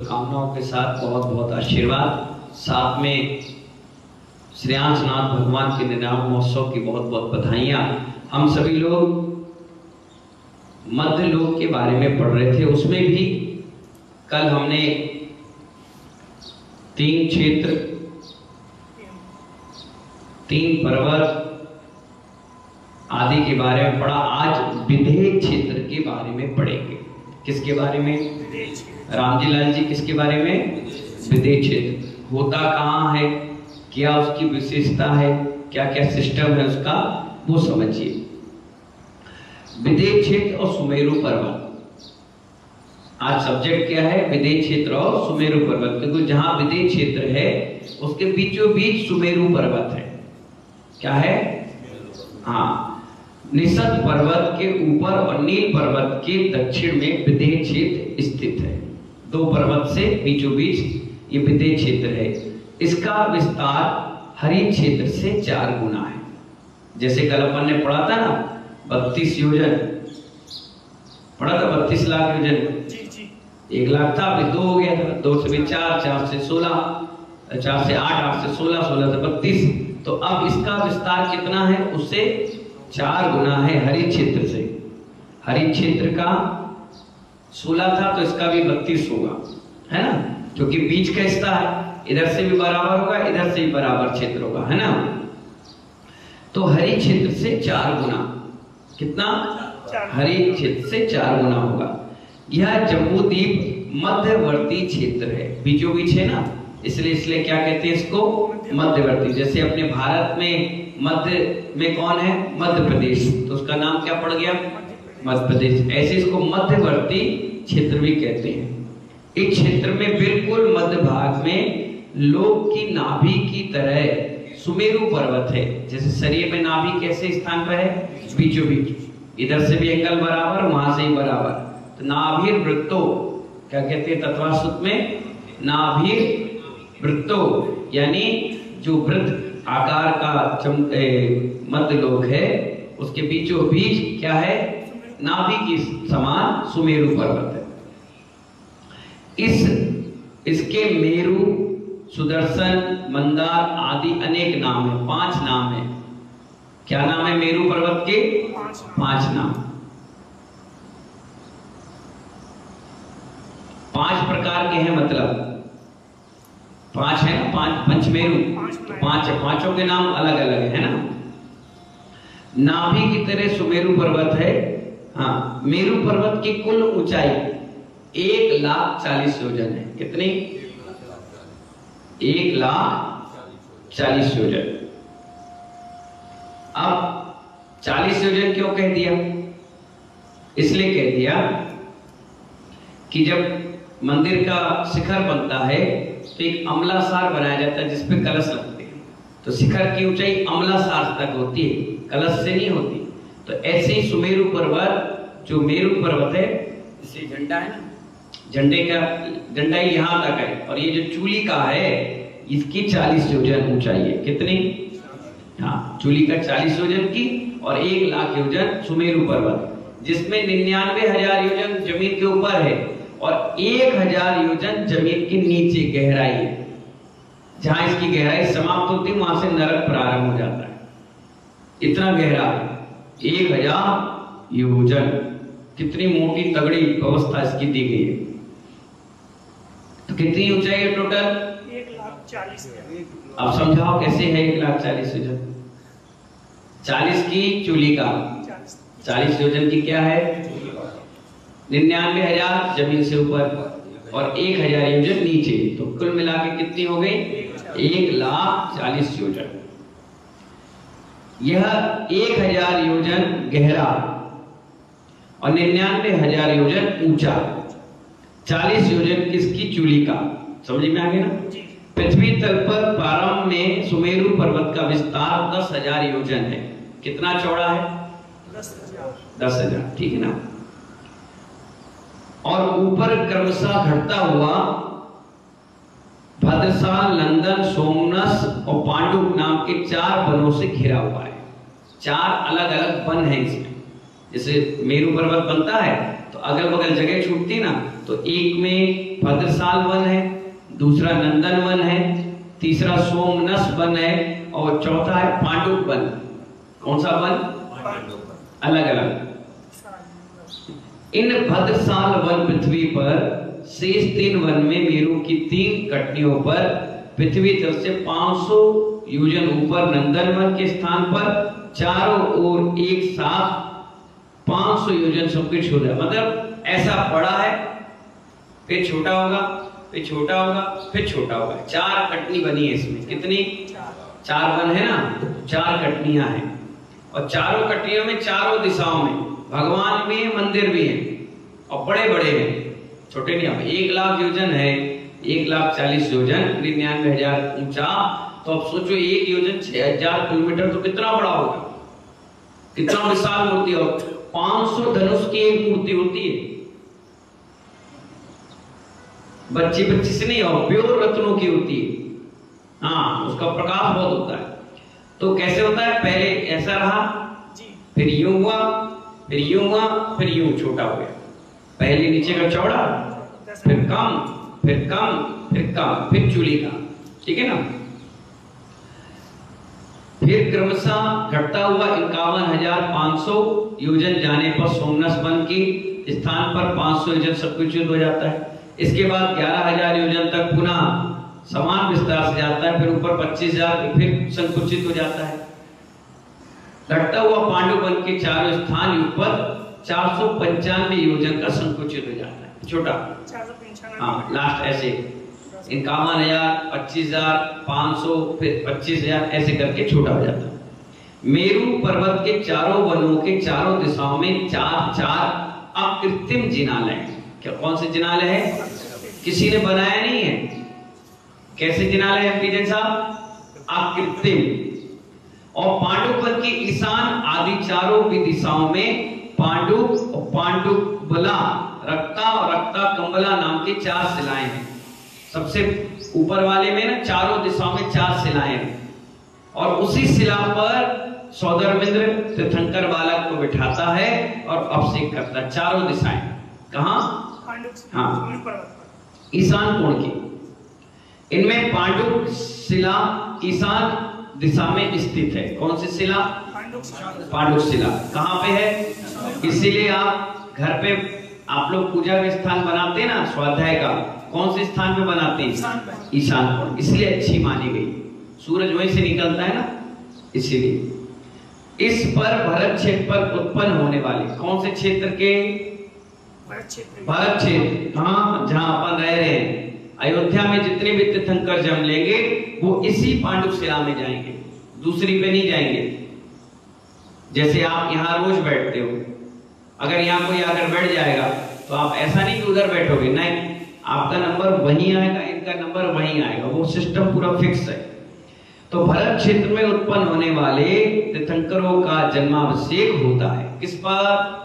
कामनाओं के साथ बहुत बहुत आशीर्वाद, साथ में श्रेयांशनाथ भगवान के निर्नाम महोत्सव की बहुत बहुत बधाइयाँ। हम सभी लोग मध्य लोक के बारे में पढ़ रहे थे, उसमें भी कल हमने 3 क्षेत्र, 3 पर्वत आदि के बारे में पढ़ा। आज विदेह क्षेत्र के बारे में पढ़ेंगे। किसके बारे में? रामजी लाल जी किसके बारे में? विदेह क्षेत्र होता कहाँ है, क्या उसकी विशेषता है, क्या क्या सिस्टम है उसका, वो समझिए। विदेह क्षेत्र और सुमेरु पर्वत, आज सब्जेक्ट क्या है? विदेह क्षेत्र और सुमेरु पर्वत। क्योंकि जहां विदेह क्षेत्र है उसके बीचों बीच सुमेरु पर्वत है। क्या है? हाँ, निषद पर्वत के ऊपर और नील पर्वत के दक्षिण में विदेह क्षेत्र स्थित है। 2 पर्वत से बीचों बीच ये विदेह क्षेत्र है। इसका विस्तार हरित क्षेत्र से 4 गुना है। जैसे कल अपन ने पढ़ा था ना 32 योजन पढ़ा था, 32 लाख योजन। 1 लाख था, अभी 2 हो गया था, 2 से भी 4, 4 से 16, 4 से 8, 8 से 16, 16 से 32। तो अब इसका विस्तार कितना है? उससे 4 गुना है हरित क्षेत्र से। हरित क्षेत्र का 16 था तो इसका भी 32 होगा, है ना? क्योंकि बीच का हिस्सा है, इधर से भी बराबर होगा, इधर से भी बराबर क्षेत्र होगा, है ना? तो हरित क्षेत्र से 4 गुना। कितना? हरित क्षेत्र से 4 गुना होगा। यह जम्बू द्वीप मध्यवर्ती क्षेत्र है, बीचों बीच है ना, इसलिए क्या कहते हैं इसको? मध्यवर्ती। जैसे अपने भारत में मध्य में कौन है? मध्य प्रदेश, तो उसका नाम क्या पड़ गया? मध्य प्रदेश। ऐसे इसको मध्यवर्ती क्षेत्र भी कहते हैं। इस क्षेत्र में बिल्कुल मध्य भाग में लोक की नाभि की तरह सुमेरु पर्वत है। जैसे शरीर में नाभि कैसे स्थान पर है? बीचों बीच, इधर से भी एंगल बराबर, वहां से ही बराबर। तो नाभि वृत्तो क्या कहते हैं? तत्वासुत में नाभि वृत्तो, यानी जो वृत्त आकार का मध्य लोक है उसके बीचों बीच क्या है? नाभि की समान सुमेरु पर्वत है। इसके मेरु, सुदर्शन, मंदार आदि अनेक नाम है। 5 नाम है। क्या नाम है मेरु पर्वत के? 5 नाम। 5 प्रकार के हैं, मतलब 5 है ना, 5 पंचमेरु, 5 है। 5 के नाम अलग अलग है ना। नाभि की तरह सुमेरु पर्वत है। हाँ, मेरु पर्वत की कुल ऊंचाई 1,40,000 योजन है। कितनी? 1,40,000 योजन। अब 40 योजन क्यों कह दिया? इसलिए कह दिया कि जब मंदिर का शिखर बनता है तो एक अम्लासार बनाया जाता है जिसपे कलश लगते हैं। तो शिखर की ऊंचाई अम्लासार तक होती है, कलश से नहीं होती। तो ऐसे ही सुमेरु पर्वत, जो मेरु पर्वत है, इससे झंडा है ना, झंडा ही यहाँ तक है। और ये जो चूली का है इसकी 40 योजन ऊंचाई है। कितनी? हाँ, चूली का 40 योजन की और 1,00,000 योजन सुमेरु पर्वत, जिसमें 99,000 योजन जमीन के ऊपर है और 1,000 योजन जमीन के नीचे गहराई है। जहां इसकी गहराई समाप्त होती है वहां से नरक प्रारंभ हो जाता है। इतना गहरा 1,000 योजन। कितनी मोटी तगड़ी व्यवस्था इसकी दी गई है। तो कितनी ऊंचाई है टोटल? 1,40,000। अब समझाओ कैसे है 1,40,000 योजन? 40 की चूली का, 40 योजन की क्या है? 99,000 जमीन से ऊपर और 1,000 योजन नीचे। तो कुल मिला के कितनी हो गई? 1,40,000 योजन। यह 1,000 योजन गहरा और 99,000 योजन ऊंचा। 40 योजन किसकी? चूली का। समझ में आ गया ना? पृथ्वी तल पर प्रारंभ में सुमेरु पर्वत का विस्तार 10,000 योजन है। कितना चौड़ा है? 10,000। ठीक है ना? और ऊपर क्रमशः घटता हुआ भद्रसाल, नंदन, सोमनस और पांडुप नाम के 4 वनों से घिरा हुआ है। 4 अलग अलग वन हैं इसमें। जैसे मेरू पर्वत बनता है तो अगल बगल जगह छूटती ना, तो एक में भद्रसाल वन है, दूसरा नंदन वन है, तीसरा सोमनस वन है और चौथा है पांडुप वन। कौन सा वन? अलग अलग। इन भद्रसाल वन पृथ्वी पर शेष 3 वन में मेरू की 3 कटनियों पर पृथ्वी तल से 500 योजन ऊपर नंदन वन के स्थान पर चारों ओर एक साथ 500 योजन सब कुछ हो जाए। मतलब ऐसा बड़ा है, फिर छोटा होगा, फिर छोटा होगा, फिर छोटा होगा। 4 कटनी बनी है इसमें। कितनी? 4 वन है ना, 4 कटनियां हैं और चारों कटनियों में चारों दिशाओं में भगवान भी है, मंदिर भी है और बड़े बड़े हैं, छोटे नहीं। अब 1 लाख योजन है, 1,40,000 योजन, 99,000 ऊंचा। तो अब सोचो 1 योजन 6,000 किलोमीटर, तो कितना बड़ा होगा, कितना विशाल मूर्ति हो। 500 धनुष की एक मूर्ति होती है, बच्ची से नहीं, और प्योर रत्नों की होती है। हाँ, उसका प्रकाश बहुत होता है। तो कैसे होता है? पहले ऐसा रहा, फिर यूं हुआ, फिर यूं हुआ, फिर यूं छोटा हो गया। पहले नीचे का चौड़ा, फिर कम, फिर कम, फिर कम, फिर चूली का। ठीक है ना? फिर क्रमशः घटता हुआ 51,500 योजन जाने पर सोमनस वन की स्थान पर 500 योजन संकुचित हो जाता है। इसके बाद 11,000 योजन तक पुनः समान विस्तार से जाता है, फिर ऊपर 25,000 फिर संकुचित हो जाता है। घटता हुआ पांडु वन के चारों स्थान ऊपर 495 योजन का संकुचित हो जाता है, छोटा। हाँ, लास्ट ऐसे 51,000, 25,000, 500, फिर 25,000 ऐसे करके छोटा हो जाता है। मेरू पर्वत के चारों वनों के चारों दिशाओं में 4 अकृत्रिम जिनालय हैं। क्या कौन से जिनालय है? किसी ने बनाया नहीं है। कैसे जिनालय है पीजन साहब? अकृत्रिम। और पांडुप वन की ईशान आदि चारों भी दिशाओं में पांडुप और पांडुबला, रक्ता और रक्ता कंबला नाम की 4 शिलाएं हैं। सबसे ऊपर वाले में ना चारों दिशाओं में 4 शिलाएं हैं और उसी शिला पर सौदर्मिंद्र तीर्थंकर बालक को बिठाता है और अभिषेक करता है। चारों दिशाएं कहां? हाँ, ईशान कोण की। इनमें पांडुप शिला ईशान दिशा में स्थित है। कौन सी शिला? पांडुप शिला। कहां पे है? इसीलिए आप घर पे आप लोग पूजा का स्थान बनाते हैं ना, स्वाध्याय का, कौन से स्थान पे बनाते हैं? ईशान कोण। इसलिए अच्छी मानी गई, सूरज वहीं से निकलता है ना, इसीलिए। इस पर भरत क्षेत्र पर उत्पन्न होने वाले, कौन से क्षेत्र के? भरत क्षेत्र। हाँ, जहां अपन रह रहे हैं। अयोध्या में जितने भी तीर्थंकर जम लेंगे वो इसी पांडुप शिला में जाएंगे, दूसरी पे नहीं जाएंगे। जैसे आप यहाँ रोज बैठते हो, अगर यहाँ कोई आकर बैठ जाएगा तो आप ऐसा नहीं कि उधर बैठोगे, नहीं, आपका नंबर वहीं आएगा, इनका नंबर वहीं आएगा, वो सिस्टम पूरा फिक्स है। तो भरत क्षेत्र में उत्पन्न होने वाले तीर्थंकरों का जन्माभिषेक होता है किस पर?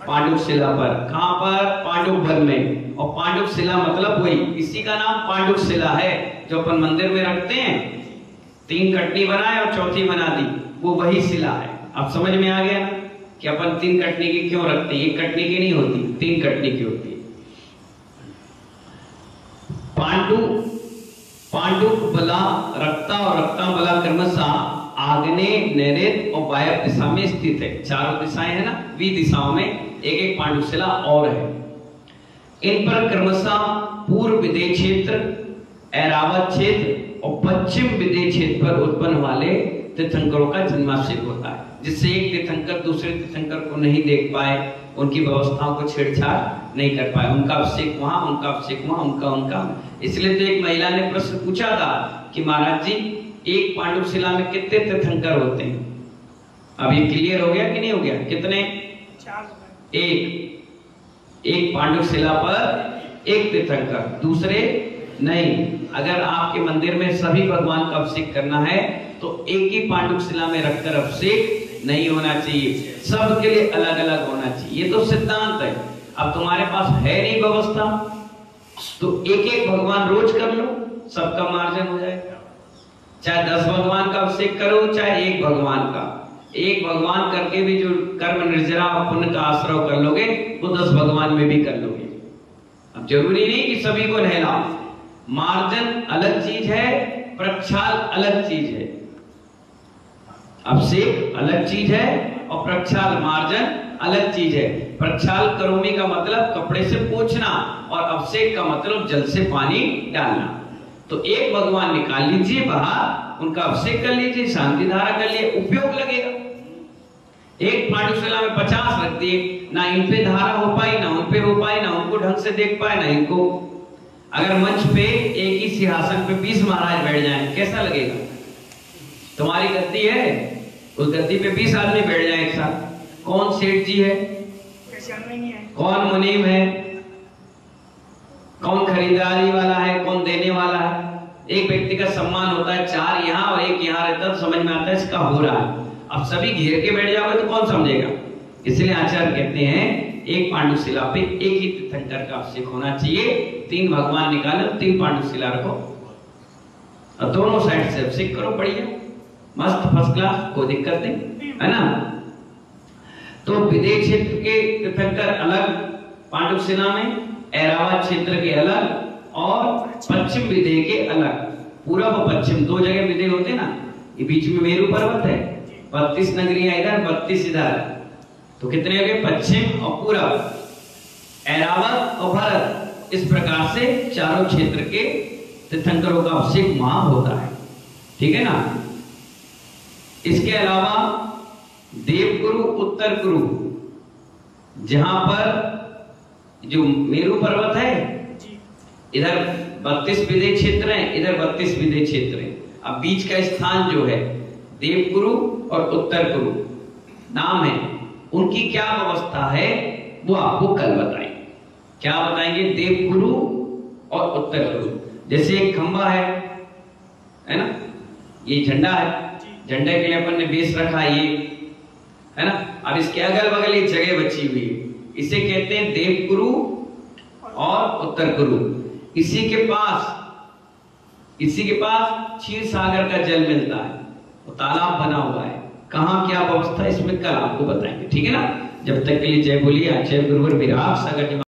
पांडुप शिला पर। कहां पर? पांडुप वन में। और पांडुप शिला मतलब वही, इसी का नाम पांडुप शिला है जो अपन मंदिर में रखते हैं। 3 कटनी बनाए और चौथी बना दी, वो वही शिला है। अब समझ में आ गया ना कि अपन 3 कटनी की क्यों रखते हैं? 1 कटनी की नहीं होती, 3 कटनी की होती है। पांडुप बला, रक्ता और रक्ता बला क्रमशः आग्नेय, नैऋत्य और वायव्य दिशा में स्थित है। चारों दिशाएं है ना, वी दिशाओं में एक एक पांडुप शिला और है। इन पर क्रमशः पूर्व विदेह क्षेत्र, ऐरावत क्षेत्र और पश्चिम विदेह क्षेत्र पर उत्पन्न वाले तीर्थंकरों का जन्माभिषेक होता है, जिससे एक तीर्थंकर दूसरे तीर्थंकर को नहीं देख पाए, उनकी व्यवस्थाओं को छेड़छाड़ नहीं कर पाए। उनका अभिषेक वहां, उनका अभिषेक वहां, उनका। इसलिए तो एक महिला ने प्रश्न पूछा था कि महाराज जी, एक पांडुप शिला में कितने तीर्थंकर होते हैं? अब ये क्लियर हो गया कि नहीं हो गया? कितने? 1 पांडुप शिला पर 1 तीर्थंकर, दूसरे नहीं। अगर आपके मंदिर में सभी भगवान का अभिषेक करना है तो एक ही पांडुप शिला में रखकर अभिषेक नहीं होना चाहिए, सबके लिए अलग अलग होना चाहिए। ये तो सिद्धांत है। अब तुम्हारे पास है नहीं व्यवस्था तो एक एक भगवान रोज कर लो, सबका मार्जन हो जाएगा। चाहे 10 भगवान का अभिषेक करो, चाहे 1 भगवान का, एक भगवान करके भी जो कर्म निर्जरा पुण्य का आश्रय कर लोगे वो 10 भगवान में भी कर लोगे। अब जरूरी नहीं कि सभी को नहलाओ। मार्जन अलग चीज है, प्रक्षाल अलग चीज है। अभिषेक अलग चीज है और प्रक्षाल मार्जन अलग चीज है। प्रक्षाल करोमी का मतलब कपड़े से पोंछना और अभिषेक का मतलब जल से पानी डालना। तो एक भगवान निकाल लीजिए बाहर, उनका अभिषेक कर लीजिए, शांति धारा कर लिए, उपयोग लगेगा। एक पांडुशिला में 50 रख दिए, ना इन पे धारा हो पाई, ना उन पे हो पाई, ना उनको ढंग से देख पाए, ना इनको। अगर मंच पे एक ही सिंहासन पे 20 महाराज बैठ जाएं, कैसा लगेगा? तुम्हारी गद्दी है, उस गद्दी पे 20 आदमी बैठ जाए एक साथ, कौन सेठ जी है, कौन मुनीम है, कौन खरीदारी वाला है, कौन देने वाला है। एक व्यक्ति का सम्मान होता है, 4 यहाँ और 1 यहाँ रहता है, समझ में आता है इसका हो रहा है। अब सभी घेर के बैठ जाओगे तो कौन समझेगा? इसलिए आचार्य कहते हैं एक पांडुशिला पे एक ही तीर्थंकर का अभिषेक होना चाहिए। 3 भगवान निकालो, 3 पांडुशिला रखो और दोनों साइड से अभिषेक करो, बढ़िया मस्त फर्स्ट क्लास, कोई दिक्कत नहीं है ना। तो विदेह क्षेत्र के तीर्थंकर अलग पांडुशिला में, ऐरावत क्षेत्र के अलग और पश्चिम विदेह के अलग। पूर्व और पश्चिम 2 जगह विदेह होते ना, ये बीच में मेरू पर्वत है, 32 नगरियां इधर 32 इधर, तो कितने हो गए? पश्चिम और पूर्व, ऐरावत और भरत। इस प्रकार से चारों क्षेत्र के तीर्थंकरों का अभिषेक वहां होता है, ठीक है ना। इसके अलावा देवगुरु, उत्तर गुरु, जहां पर जो मेरू पर्वत है, इधर 32 विदेह क्षेत्र है, इधर 32 विदेह क्षेत्र है। अब बीच का स्थान जो है देवगुरु और उत्तर गुरु नाम है, उनकी क्या व्यवस्था है वो आपको कल बताएंगे। क्या बताएंगे? देवगुरु और उत्तर गुरु। जैसे एक खंबा है ना, ये झंडा है, झंडे के लिए अपन ने बेस रखा ये है ना। अब इसके अगल बगल एक जगह बची हुई है, इसे कहते हैं देवगुरु और उत्तर गुरु। इसी के पास क्षीर सागर का जल मिलता है, वो तालाब बना हुआ है। कहाँ क्या व्यवस्था इसमें कल आपको बताएंगे, ठीक है ना। जब तक के लिए जय बोलिए। आचार्य गुरुवर विराट सागर।